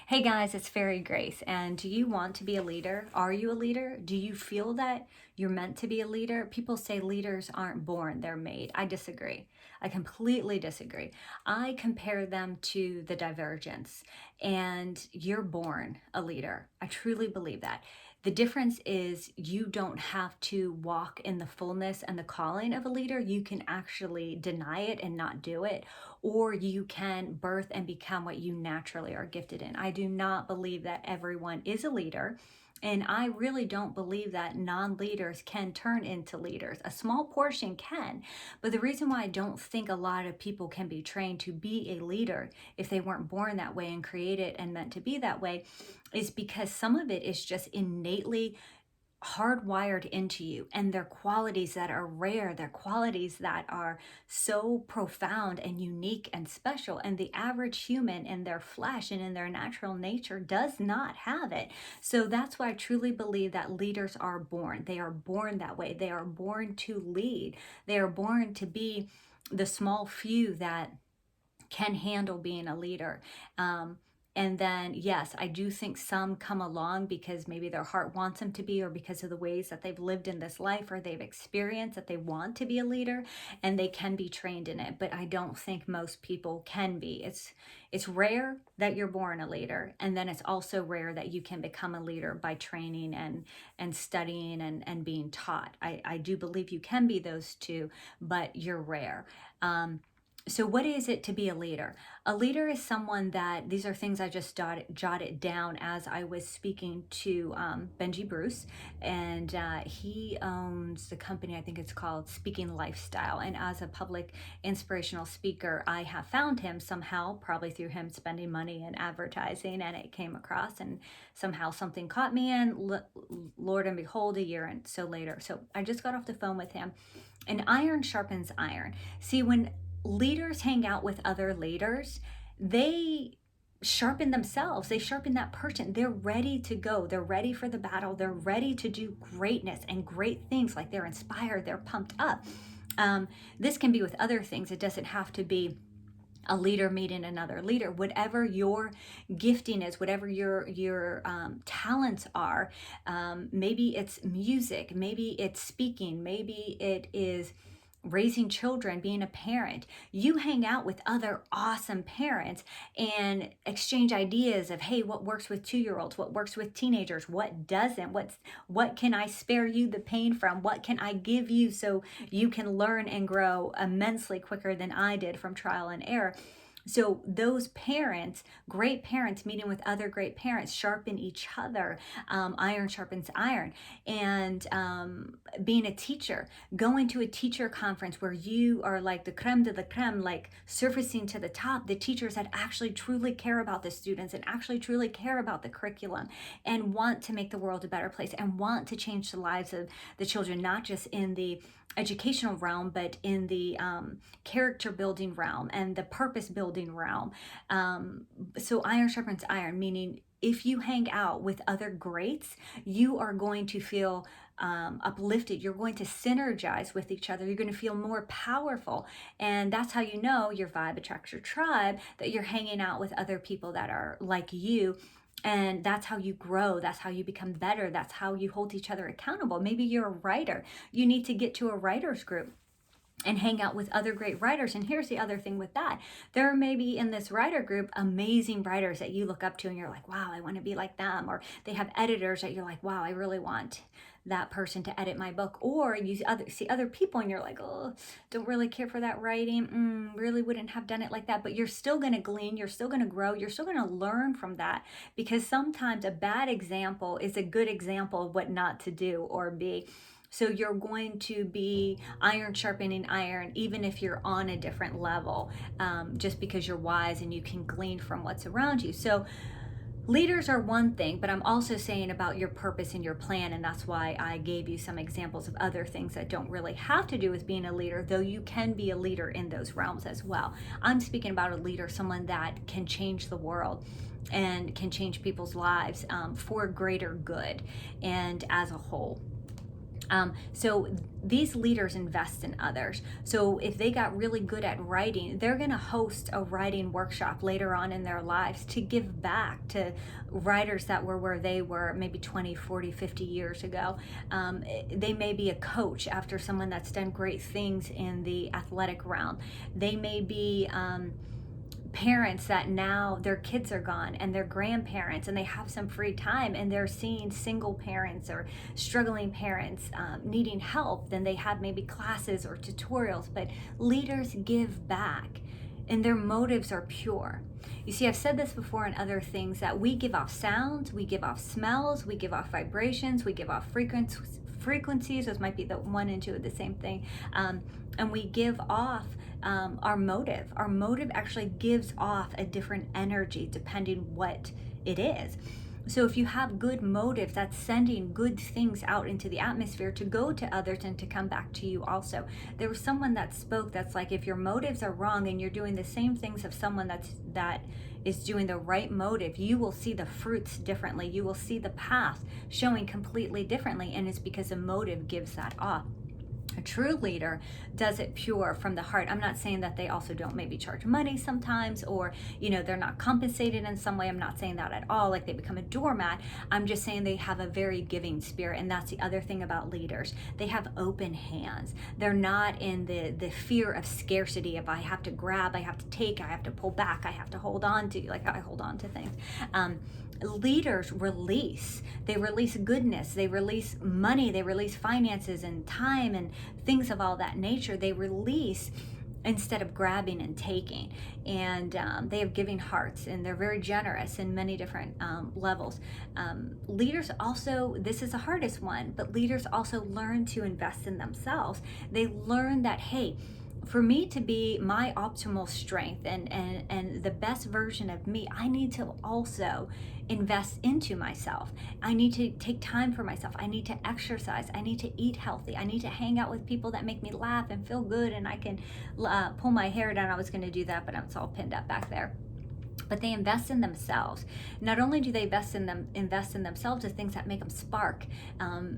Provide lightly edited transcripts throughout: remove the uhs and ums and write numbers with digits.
Hey guys, it's Fairy Grace. And do you want to be a leader? Are you a leader? Do you feel that you're meant to be a leader? People say leaders aren't born, they're made. I disagree. I completely disagree. I compare them to the divergence, and you're born a leader. I truly believe that. The difference is you don't have to walk in the fullness and the calling of a leader. You can actually deny it and not do it, or you can birth and become what you naturally are gifted in. I do not believe that everyone is a leader. And I really don't believe that non leaders can turn into leaders. A small portion can. But the reason why I don't think a lot of people can be trained to be a leader if they weren't born that way and created and meant to be that way is because some of it is just innately hardwired into you, and they're qualities that are rare, they're qualities that are so profound and unique and special, and the average human in their flesh and in their natural nature does not have it. So that's why I truly believe that leaders are born. They are born that way. They are born to lead. They are born to be the small few that can handle being a leader. And then, yes, I do think some come along because maybe their heart wants them to be, or because of the ways that they've lived in this life, or they've experienced that they want to be a leader, and they can be trained in it. But I don't think most people can be. It's rare that you're born a leader, and then it's also rare that you can become a leader by training and studying and being taught. I do believe you can be those two, but you're rare. So what is it to be a leader? A leader is someone that, these are things I just jotted down as I was speaking to Benji Bruce, and he owns the company, I think it's called Speaking Lifestyle. And as a public inspirational speaker, I have found him somehow, probably through him spending money in advertising, and it came across, and somehow something caught me, and Lord and behold, a year and so later. So I just got off the phone with him, and iron sharpens iron. See, when leaders hang out with other leaders, they sharpen themselves, they sharpen that person. They're ready to go, they're ready for the battle, they're ready to do greatness and great things. Like, they're inspired, they're pumped up. This can be with other things. It doesn't have to be a leader meeting another leader. Whatever your gifting is, whatever your talents are, maybe it's music, maybe it's speaking, maybe it is raising children, being a parent. You hang out with other awesome parents and exchange ideas of, hey, what works with 2-year-olds, what works with teenagers, what doesn't, what can I spare you the pain from, what can I give you so you can learn and grow immensely quicker than I did from trial and error. So those parents, great parents meeting with other great parents, sharpen each other. Iron sharpens iron. And being a teacher, going to a teacher conference where you are like the creme de la creme, like surfacing to the top, the teachers that actually truly care about the students and actually truly care about the curriculum and want to make the world a better place and want to change the lives of the children, not just in the educational realm, but in the character building realm and the purpose building realm. So iron sharpens iron, meaning if you hang out with other greats, you are going to feel uplifted. You're going to synergize with each other. You're going to feel more powerful. And that's how you know your vibe attracts your tribe, that you're hanging out with other people that are like you. And that's how you grow. That's how you become better. That's how you hold each other accountable. Maybe you're a writer. You need to get to a writer's group and hang out with other great writers. And here's the other thing with that. There may be in this writer group amazing writers that you look up to and you're like, wow, I want to be like them. Or they have editors that you're like, wow, I really want that person to edit my book. Or you see other people and you're like, oh, don't really care for that writing. Really wouldn't have done it like that. But you're still going to glean. You're still going to grow. You're still going to learn from that, because sometimes a bad example is a good example of what not to do or be. So you're going to be iron sharpening iron, even if you're on a different level, just because you're wise and you can glean from what's around you. So leaders are one thing, but I'm also saying about your purpose and your plan, and that's why I gave you some examples of other things that don't really have to do with being a leader, though you can be a leader in those realms as well. I'm speaking about a leader, someone that can change the world and can change people's lives for greater good and as a whole. So these leaders invest in others. So if they got really good at writing, they're going to host a writing workshop later on in their lives to give back to writers that were where they were maybe 20, 40, 50 years ago. They may be a coach after someone that's done great things in the athletic realm. They may be parents that now their kids are gone, and their grandparents, and they have some free time, and they're seeing single parents or struggling parents needing help. Then they have maybe classes or tutorials. But leaders give back, and their motives are pure. You see, I've said this before in other things, that we give off sounds, we give off smells, we give off vibrations, we give off frequencies. Those might be the one and two of the same thing. And we give off our motive. Our motive actually gives off a different energy depending what it is. So if you have good motives, that's sending good things out into the atmosphere to go to others and to come back to you also. There was someone that spoke that's like, if your motives are wrong and you're doing the same things of someone that is doing the right motive, you will see the fruits differently. You will see the path showing completely differently, and it's because the motive gives that off. A true leader does it pure from the heart. I'm not saying that they also don't maybe charge money sometimes, or they're not compensated in some way. I'm not saying that at all, like they become a doormat. I'm just saying they have a very giving spirit. And that's the other thing about leaders. They have open hands. They're not in the fear of scarcity of I have to grab, I have to take, I have to pull back, I have to hold on to, like how I hold on to things. Leaders release. They release goodness, they release money, they release finances and time and things of all that nature. They release instead of grabbing and taking. And they have giving hearts, and they're very generous in many different levels. Leaders also, this is the hardest one, but leaders also learn to invest in themselves. They learn that, hey, for me to be my optimal strength and the best version of me, I need to also invest into myself. I need to take time for myself. I need to exercise. I need to eat healthy. I need to hang out with people that make me laugh and feel good, and I can pull my hair down. I was going to do that, but it's all pinned up back there. But they invest in themselves. Not only do they invest in themselves, the things that make them spark,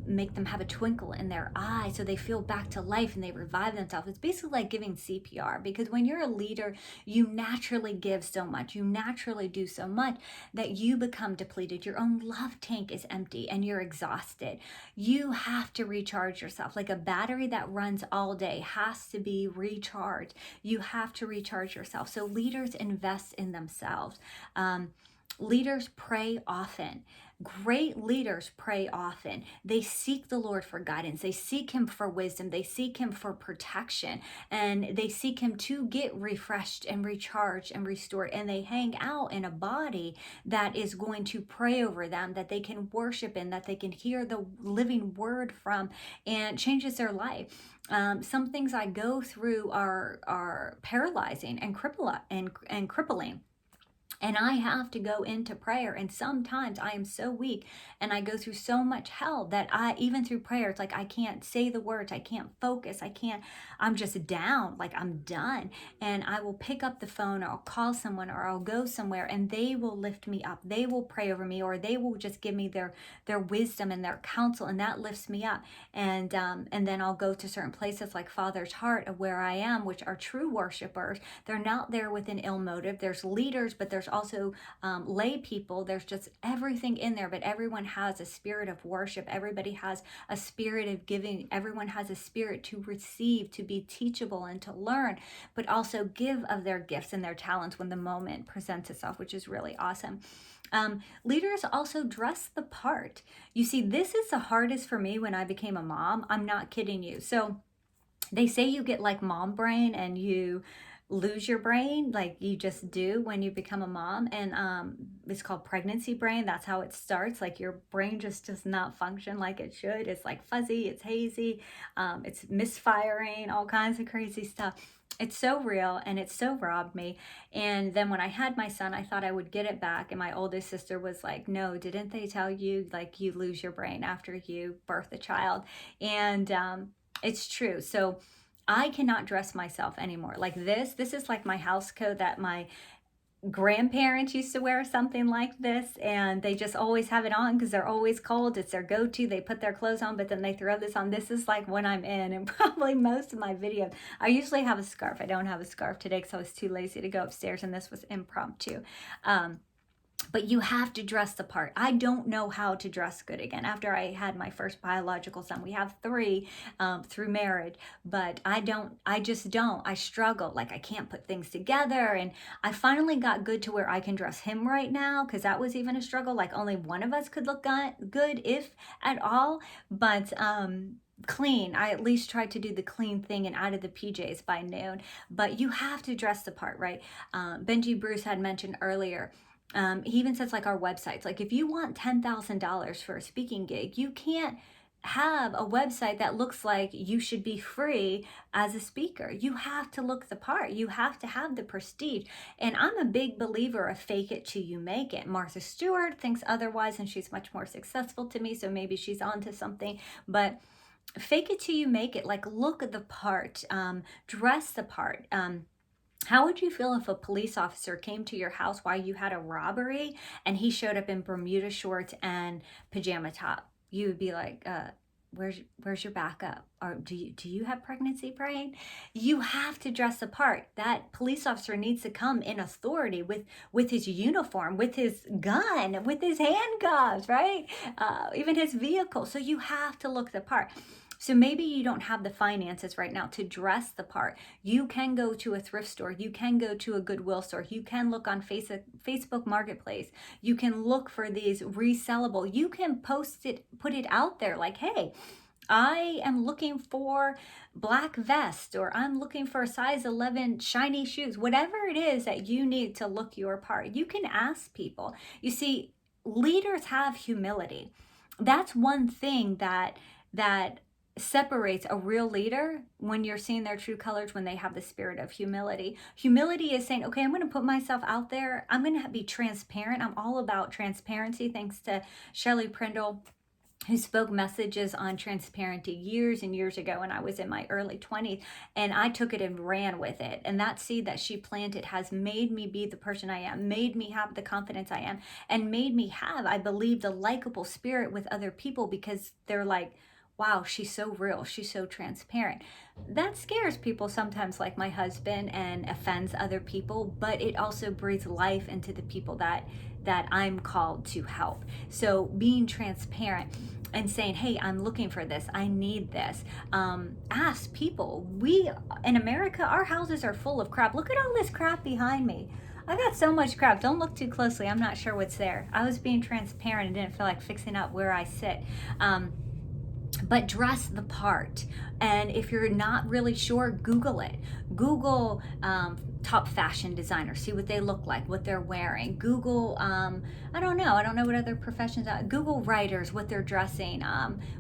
make them have a twinkle in their eye, so they feel back to life and they revive themselves. It's basically like giving CPR, because when you're a leader, you naturally give so much, you naturally do so much that you become depleted. Your own love tank is empty and you're exhausted. You have to recharge yourself. Like a battery that runs all day has to be recharged. You have to recharge yourself. So leaders invest in themselves. Leaders pray often. Great leaders pray often. They seek the Lord for guidance. They seek Him for wisdom. They seek Him for protection. And they seek Him to get refreshed and recharged and restored. And they hang out in a body that is going to pray over them, that they can worship in, that they can hear the living word from, and changes their life. Some things I go through are paralyzing and crippling. And I have to go into prayer. And sometimes I am so weak and I go through so much hell that even through prayer, it's like I can't say the words, I can't focus, I'm just down, like I'm done. And I will pick up the phone, or I'll call someone, or I'll go somewhere, and they will lift me up. They will pray over me, or they will just give me their wisdom and their counsel, and that lifts me up. And then I'll go to certain places like Father's Heart, of where I am, which are true worshipers. They're not there with an ill motive. There's leaders, but there's also lay people. There's just everything in there, but everyone has a spirit of worship. Everybody has a spirit of giving. Everyone has a spirit to receive, to be teachable, and to learn, but also give of their gifts and their talents when the moment presents itself, which is really awesome. Leaders also dress the part. You see, this is the hardest for me when I became a mom. I'm not kidding you. So they say you get like mom brain and you lose your brain, like you just do when you become a mom. And it's called pregnancy brain. That's how it starts. Like your brain just does not function like it should. It's like fuzzy, it's hazy, it's misfiring, all kinds of crazy stuff. It's so real, and it so robbed me. And then when I had my son, I thought I would get it back. And my oldest sister was like, no, didn't they tell you like you lose your brain after you birth a child? And it's true. So I cannot dress myself anymore. Like this is like my house coat that my grandparents used to wear something like this, and they just always have it on because they're always cold. It's their go-to. They put their clothes on, but then they throw this on. This is like when I'm in, and probably most of my videos. I usually have a scarf. I don't have a scarf today because I was too lazy to go upstairs, and this was impromptu. But you have to dress the part. I don't know how to dress good again. After I had my first biological son, we have three through marriage, but I just don't. I struggle. Like, I can't put things together. And I finally got good to where I can dress him right now, because that was even a struggle. Like, only one of us could look good, if at all. But clean. I at least tried to do the clean thing and out of the PJs by noon. But you have to dress the part, right? Benji Bruce had mentioned earlier, he even says, like, our websites, like, if you want $10,000 for a speaking gig, you can't have a website that looks like you should be free as a speaker. You have to look the part. You have to have the prestige. And I'm a big believer of fake it till you make it. Martha Stewart thinks otherwise, and she's much more successful to me, so maybe she's onto something. But fake it till you make it. Like, look at the part, dress the part. How would you feel if a police officer came to your house while you had a robbery and he showed up in Bermuda shorts and pajama top? You would be like, where's your backup? Or do you have pregnancy brain? You have to dress the part. That police officer needs to come in authority with his uniform, with his gun, with his handcuffs, right? Even his vehicle. So you have to look the part. So maybe you don't have the finances right now to dress the part. You can go to a thrift store. You can go to a Goodwill store. You can look on Facebook Marketplace. You can look for these resellable. You can post it, put it out there like, hey, I am looking for black vest, or I'm looking for a size 11 shiny shoes. Whatever it is that you need to look your part, you can ask people. You see, leaders have humility. That's one thing that separates a real leader when you're seeing their true colors, when they have the spirit of humility. Humility is saying, okay, I'm going to put myself out there. I'm going to be transparent. I'm all about transparency, thanks to Shelley Prindle, who spoke messages on transparency years and years ago when I was in my early 20s, and I took it and ran with it. And that seed that she planted has made me be the person I am, made me have the confidence I am, and made me have, I believe, the likable spirit with other people, because they're like, wow, she's so real, she's so transparent. That scares people sometimes, like my husband, and offends other people, but it also breathes life into the people that I'm called to help. So being transparent and saying, hey, I'm looking for this, I need this. Ask people. We, in America, our houses are full of crap. Look at all this crap behind me. I got so much crap. Don't look too closely. I'm not sure what's there. I was being transparent and didn't feel like fixing up where I sit. But dress the part. And if you're not really sure, Google it. Google top fashion designers, see what they look like, what they're wearing. Google, I don't know what other professions are. Google writers, what they're dressing,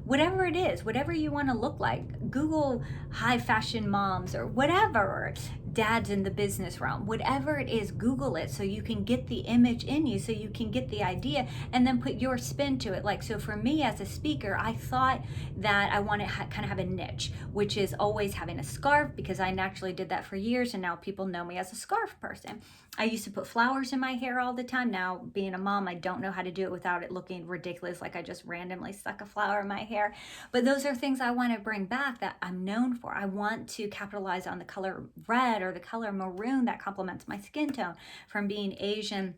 whatever it is, whatever you want to look like. Google high fashion moms, or whatever, or dads in the business realm, whatever it is, Google it so you can get the image in you, so you can get the idea and then put your spin to it. Like, so for me as a speaker, I thought that I want to kind of have a niche, which is always having a scarf, because I naturally did that for years, and now people know me as a scarf person. I used to put flowers in my hair all the time. Now, being a mom, I don't know how to do it without it looking ridiculous, like I just randomly stuck a flower in my hair. But those are things I want to bring back that I'm known for. I want to capitalize on the color red or the color maroon that complements my skin tone. From being Asian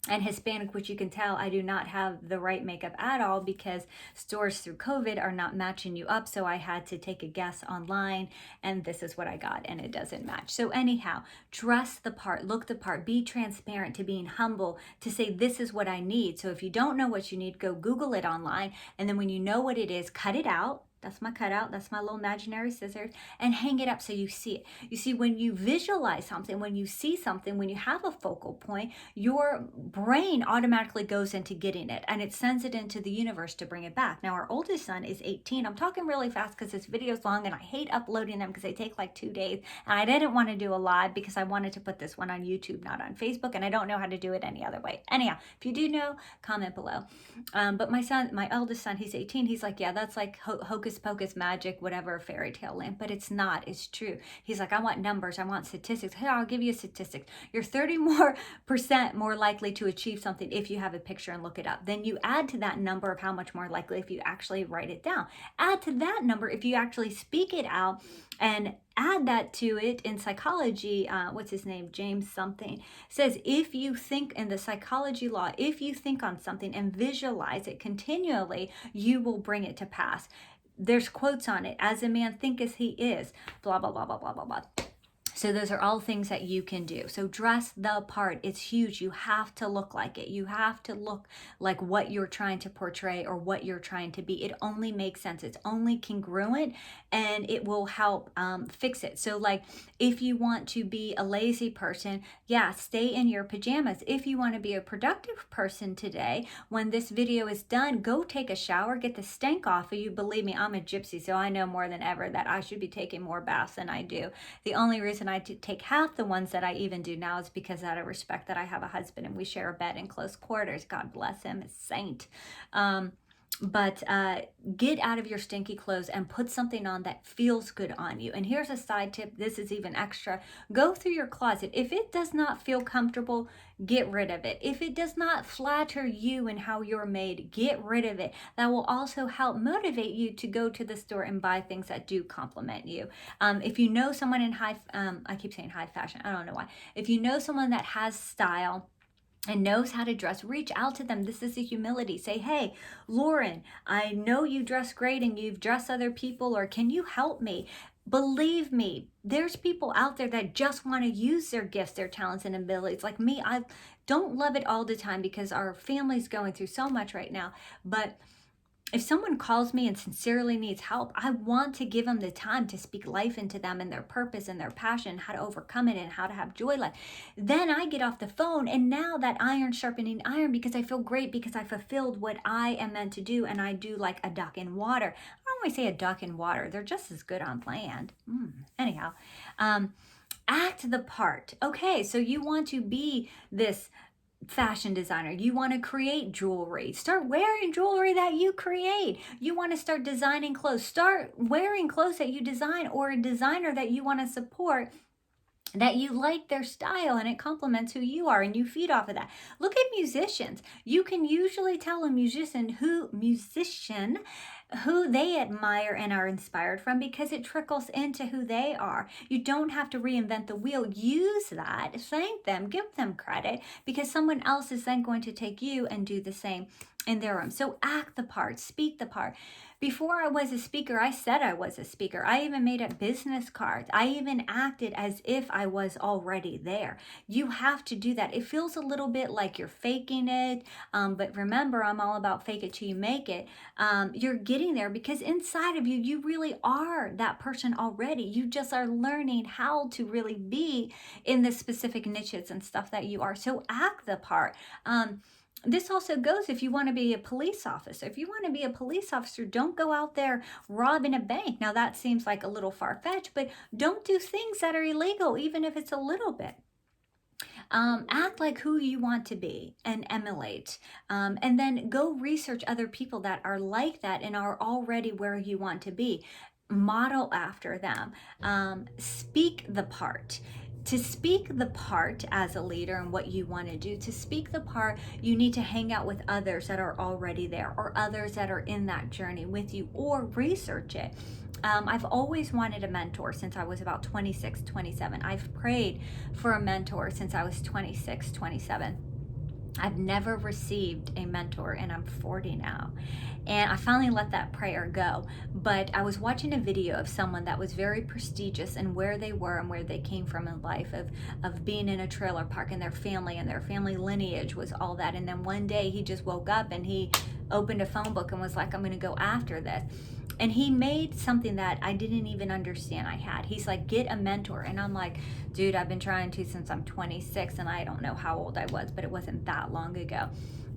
and Hispanic, which you can tell I do not have the right makeup at all, because stores through COVID are not matching you up. So I had to take a guess online, and this is what I got, and it doesn't match. So anyhow, dress the part, look the part, be transparent, to being humble, to say this is what I need. So if you don't know what you need, go Google it online. And then when you know what it is, cut it out. That's my cutout. That's my little imaginary scissors, and hang it up so you see it. You see, when you visualize something, when you see something, when you have a focal point, your brain automatically goes into getting it, and it sends it into the universe to bring it back. Now, our oldest son is 18. I'm talking really fast because this video is long, and I hate uploading them because they take like 2 days. And I didn't want to do a live because I wanted to put this one on YouTube, not on Facebook, and I don't know how to do it any other way. Anyhow, if you do know, comment below. But my eldest son, he's 18. He's like, yeah, that's like hocus hocus pocus magic, whatever, fairy tale land, but it's not. It's true. He's like, I want numbers. I want statistics. Hey, I'll give you a statistic. You're 30% more likely to achieve something if you have a picture and look it up. Then you add to that number of how much more likely if you actually write it down. Add to that number if you actually speak it out, and add that to it in psychology. What's his name? James something says, if you think, in the psychology law, if you think on something and visualize it continually, you will bring it to pass. There's quotes on it. As a man thinketh he is, blah, blah, blah, blah, blah, blah, blah. So those are all things that you can do. So dress the part. It's huge. You have to look like it. You have to look like what you're trying to portray or what you're trying to be. It only makes sense. It's only congruent, and it will help fix it. So like, if you want to be a lazy person, yeah, stay in your pajamas. If you want to be a productive person today, when this video is done, go take a shower, get the stank off of you. Believe me, I'm a gypsy, so I know more than ever that I should be taking more baths than I do. The only reason I take half the ones that I even do now is because out of respect that I have a husband and we share a bed in close quarters. God bless him, a saint. But get out of your stinky clothes and put something on that feels good on you. And here's a side tip. This is even extra. Go through your closet. If it does not feel comfortable, get rid of it. If it does not flatter you and how you're made, get rid of it. That will also help motivate you to go to the store and buy things that do compliment you. If you know someone in I keep saying high fashion, I don't know why. If you know someone that has style and knows how to dress, reach out to them. This is a humility. Say, hey, Lauren, I know you dress great and you've dressed other people, or can you help me? Believe me, there's people out there that just want to use their gifts, their talents and abilities. Like me, I don't love it all the time because our family's going through so much right now. But if someone calls me and sincerely needs help, I want to give them the time to speak life into them and their purpose and their passion, how to overcome it and how to have joy life. Then I get off the phone, and now that iron sharpening iron, because I feel great because I fulfilled what I am meant to do, and I do like a duck in water. I don't always say a duck in water. They're just as good on land. Anyhow, act the part. Okay, so you want to be this fashion designer. You want to create jewelry. Start wearing jewelry that you create. You want to start designing clothes. Start wearing clothes that you design, or a designer that you want to support, that you like their style and it complements who you are and you feed off of that. Look at musicians. You can usually tell a musician who they admire and are inspired from because it trickles into who they are. You don't have to reinvent the wheel. Use that, thank them, give them credit, because someone else is then going to take you and do the same in their own. So act the part, speak the part. Before I was a speaker, I said I was a speaker. I even made up business cards. I even acted as if I was already there. You have to do that. It feels a little bit like you're faking it, but remember, I'm all about fake it till you make it. You're getting there because inside of you, you really are that person already. You just are learning how to really be in the specific niches and stuff that you are. So act the part. This also goes if you want to be a police officer. If you want to be a police officer, don't go out there robbing a bank. Now that seems like a little far-fetched, but don't do things that are illegal, even if it's a little bit. Act like who you want to be and emulate. And then go research other people that are like that and are already where you want to be. Model after them. Speak the part. To speak the part as a leader and what you want to do, to speak the part, you need to hang out with others that are already there, or others that are in that journey with you, or research it. I've always wanted a mentor since I was about 26, 27. I've prayed for a mentor since I was 26, 27. I've never received a mentor, and I'm 40 now. And I finally let that prayer go. But I was watching a video of someone that was very prestigious and where they were and where they came from in life, of being in a trailer park, and their family lineage was all that. And then one day he just woke up and he opened a phone book and was like, I'm going to go after this. And he made something that I didn't even understand I had. He's like, get a mentor. And I'm like, dude, I've been trying to since I'm 26, and I don't know how old I was, but it wasn't that long ago.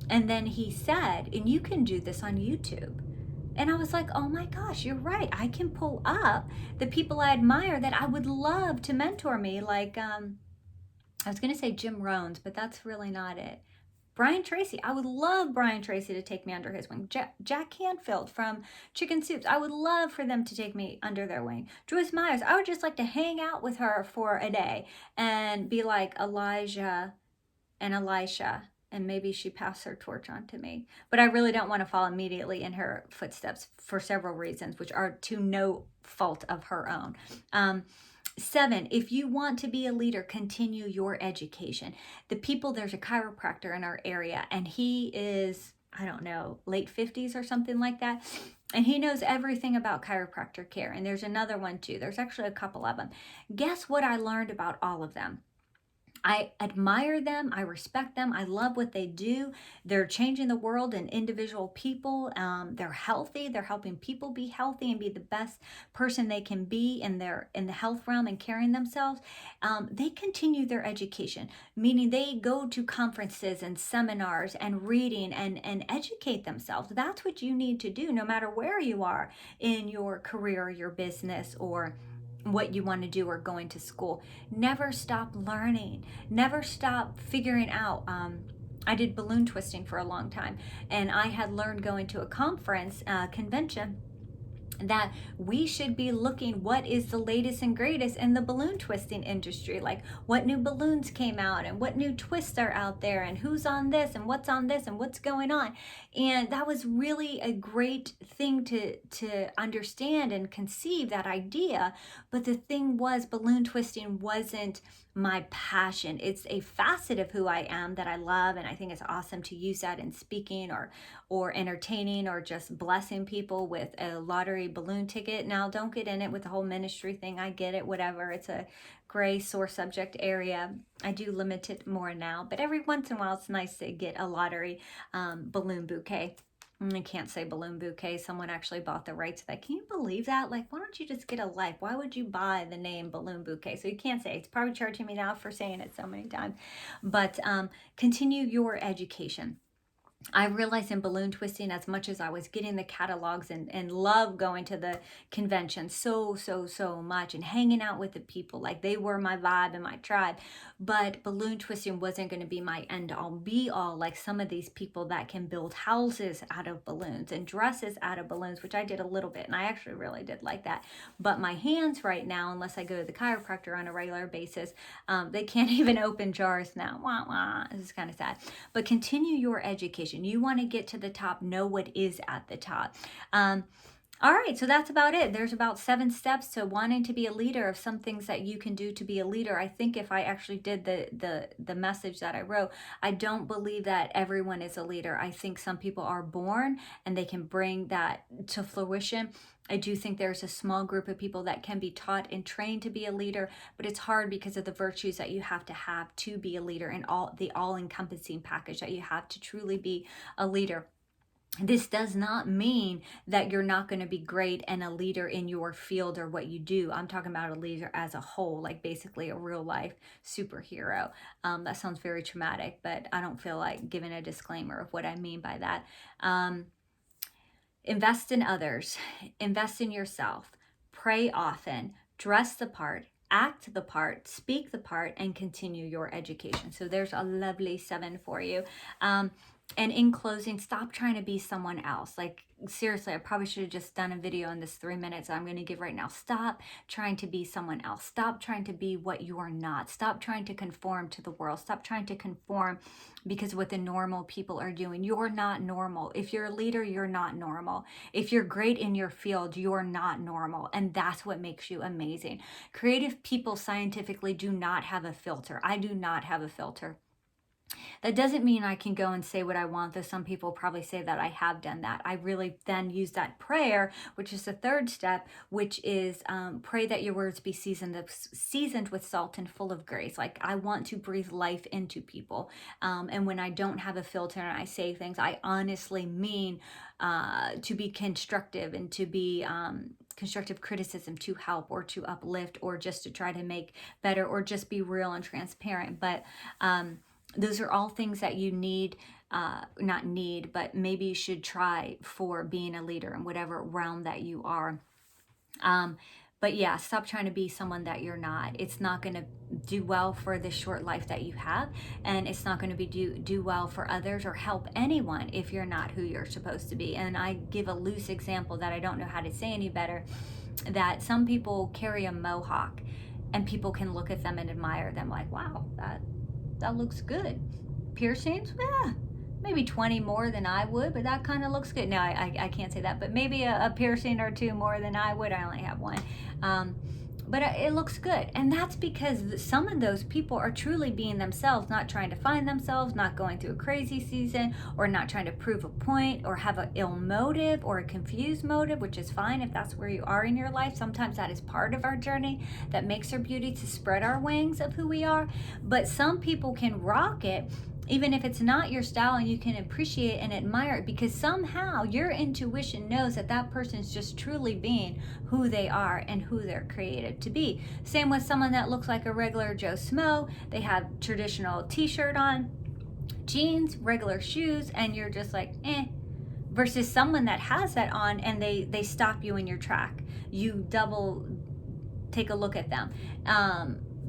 And then he said, and you can do this on YouTube. And I was like, oh my gosh, you're right. I can pull up the people I admire that I would love to mentor me. Like, I was going to say Jim Rohns, but that's really not it. Brian Tracy, I would love Brian Tracy to take me under his wing. Jack Canfield from Chicken Soups, I would love for them to take me under their wing. Joyce Myers, I would just like to hang out with her for a day and be like Elijah and Elisha, and maybe she passed her torch on to me. But I really don't want to follow immediately in her footsteps for several reasons, which are to no fault of her own. 7, if you want to be a leader, continue your education. There's a chiropractor in our area, and he is, I don't know, late 50s or something like that. And he knows everything about chiropractor care. And there's another one too. There's actually a couple of them. Guess what I learned about all of them? I admire them. I respect them. I love what they do. They're changing the world and individual people. They're healthy. They're helping people be healthy and be the best person they can be in the health realm and carrying themselves. They continue their education, meaning they go to conferences and seminars and reading and educate themselves. That's what you need to do, no matter where you are in your career, your business, or what you want to do or going to school. Never stop learning. Never stop figuring out. I did balloon twisting for a long time, and I had learned going to a conference, convention, that we should be looking what is the latest and greatest in the balloon twisting industry, like what new balloons came out and what new twists are out there and who's on this and what's going on. And that was really a great thing to understand and conceive that idea. But the thing was, balloon twisting wasn't my passion. It's a facet of who I am that I love, and I think it's awesome to use that in speaking or entertaining or just blessing people with a lottery balloon ticket. Now, don't get in it with the whole ministry thing. I get it, whatever. It's a gray sore subject area. I do limit it more now, but every once in a while it's nice to get a lottery balloon bouquet. I can't say balloon bouquet. Someone actually bought the rights to that. Can you believe that? Like, why don't you just get a life? Why would you buy the name balloon bouquet? So you can't say. It's probably charging me now for saying it so many times. But continue your education. I realized in balloon twisting, as much as I was getting the catalogs and love going to the convention so much and hanging out with the people, like they were my vibe and my tribe, but balloon twisting wasn't going to be my end all be all, like some of these people that can build houses out of balloons and dresses out of balloons, which I did a little bit, and I actually really did like that. But my hands right now, unless I go to the chiropractor on a regular basis, they can't even open jars now. Wah, wah. This is kind of sad. But continue your education. You want to get to the top, know what is at the top. All right, so that's about it. There's about 7 steps to wanting to be a leader, of some things that you can do to be a leader. I think if I actually did the message that I wrote, I don't believe that everyone is a leader. I think some people are born and they can bring that to fruition. I do think there's a small group of people that can be taught and trained to be a leader, but it's hard because of the virtues that you have to be a leader, and the all-encompassing package that you have to truly be a leader. This does not mean that you're not going to be great and a leader in your field or what you do. I'm talking about a leader as a whole, like basically a real life superhero. That sounds very traumatic, but I don't feel like giving a disclaimer of what I mean by that. Invest in others, invest in yourself, pray often, dress the part, act the part, speak the part, and continue your education. So there's a lovely 7 for you. And in closing, stop trying to be someone else. Like, seriously, I probably should have just done a video in this 3 minutes I'm going to give right now. Stop trying to be someone else. Stop trying to be what you are not. Stop trying to conform to the world. Stop trying to conform because what the normal people are doing. You're not normal. If you're a leader, you're not normal. If you're great in your field, you're not normal. And that's what makes you amazing. Creative people scientifically do not have a filter. I do not have a filter. That doesn't mean I can go and say what I want, though some people probably say that I have done that. I really then use that prayer, which is the 3rd step, which is pray that your words be seasoned with salt and full of grace. Like, I want to breathe life into people. And when I don't have a filter and I say things, I honestly mean to be constructive and to be constructive criticism, to help or to uplift or just to try to make better or just be real and transparent. But those are all things that you need, not need, but maybe you should try for being a leader in whatever realm that you are. But yeah, stop trying to be someone that you're not. It's not going to do well for the short life that you have, and it's not going to be do well for others or help anyone if you're not who you're supposed to be. And I give a loose example that I don't know how to say any better, that some people carry a mohawk and people can look at them and admire them like, wow, that looks good. Piercings, yeah, maybe 20 more than I would, but that kind of looks good. No, I can't say that, but maybe a piercing or two more than I would. I only have one. But it looks good. And that's because some of those people are truly being themselves, not trying to find themselves, not going through a crazy season, or not trying to prove a point, or have an ill motive or a confused motive, which is fine if that's where you are in your life. Sometimes that is part of our journey that makes our beauty, to spread our wings of who we are. But some people can rock it even if it's not your style, and you can appreciate and admire it because somehow your intuition knows that that person's just truly being who they are and who they're created to be. Same with someone that looks like a regular Joe Smo. They have traditional t-shirt on, jeans, regular shoes, and you're just like, eh. Versus someone that has that on and they stop you in your track. You double take a look at them.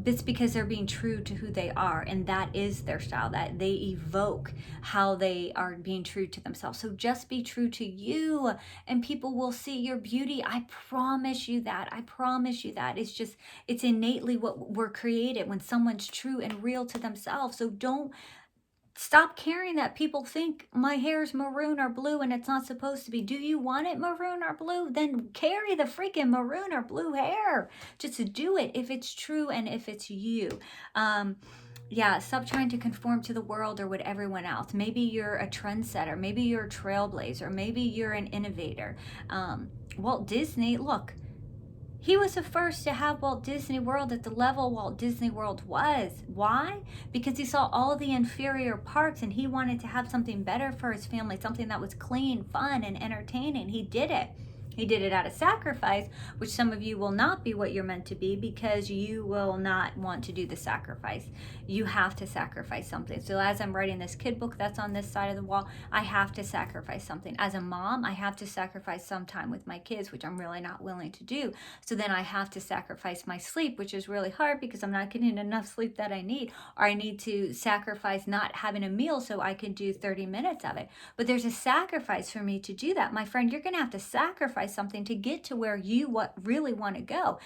It's because they're being true to who they are, and that is their style, that they evoke how they are being true to themselves. So just be true to you, and people will see your beauty. I promise you that. I promise you that. It's innately what we're created when someone's true and real to themselves. So don't stop caring that people think my hair is maroon or blue and it's not supposed to be. Do you want it maroon or blue? Then carry the freaking maroon or blue hair. Just do it if it's true and if it's you. Yeah, stop trying to conform to the world or what everyone else. Maybe you're a trendsetter. Maybe you're a trailblazer. Maybe you're an innovator. Walt Disney, look, he was the first to have Walt Disney World at the level Walt Disney World was. Why? Because he saw all the inferior parks and he wanted to have something better for his family, something that was clean, fun, and entertaining. He did it. He did it out of sacrifice, which some of you will not be what you're meant to be because you will not want to do the sacrifice. You have to sacrifice something. So as I'm writing this kid book that's on this side of the wall, I have to sacrifice something. As a mom, I have to sacrifice some time with my kids, which I'm really not willing to do. So then I have to sacrifice my sleep, which is really hard because I'm not getting enough sleep that I need, or I need to sacrifice not having a meal so I can do 30 minutes of it. But there's a sacrifice for me to do that. My friend, you're going to have to sacrifice something to get to where you really want to go.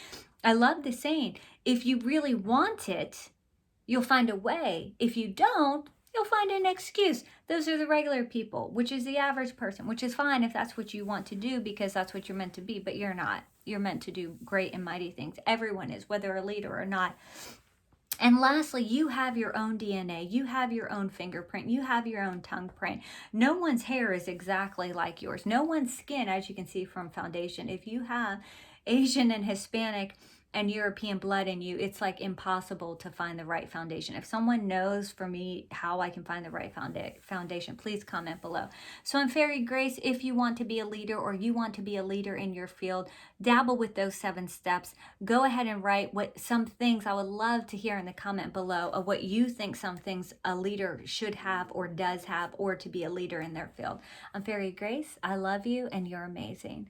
I love the saying, if you really want it, you'll find a way. If you don't, you'll find an excuse. Those are the regular people, which is the average person, which is fine if that's what you want to do because that's what you're meant to be, but you're not. You're meant to do great and mighty things. Everyone is, whether a leader or not. And lastly, you have your own DNA. You have your own fingerprint. You have your own tongue print. No one's hair is exactly like yours. No one's skin, as you can see from foundation. If you have Asian and Hispanic and European blood in you, it's like impossible to find the right foundation. If someone knows for me how I can find the right foundation, please comment below. So I'm Faerie Grace. If you want to be a leader or you want to be a leader in your field, dabble with those 7 steps. Go ahead and write some things I would love to hear in the comment below of what you think some things a leader should have or does have or to be a leader in their field. I'm Faerie Grace. I love you and you're amazing.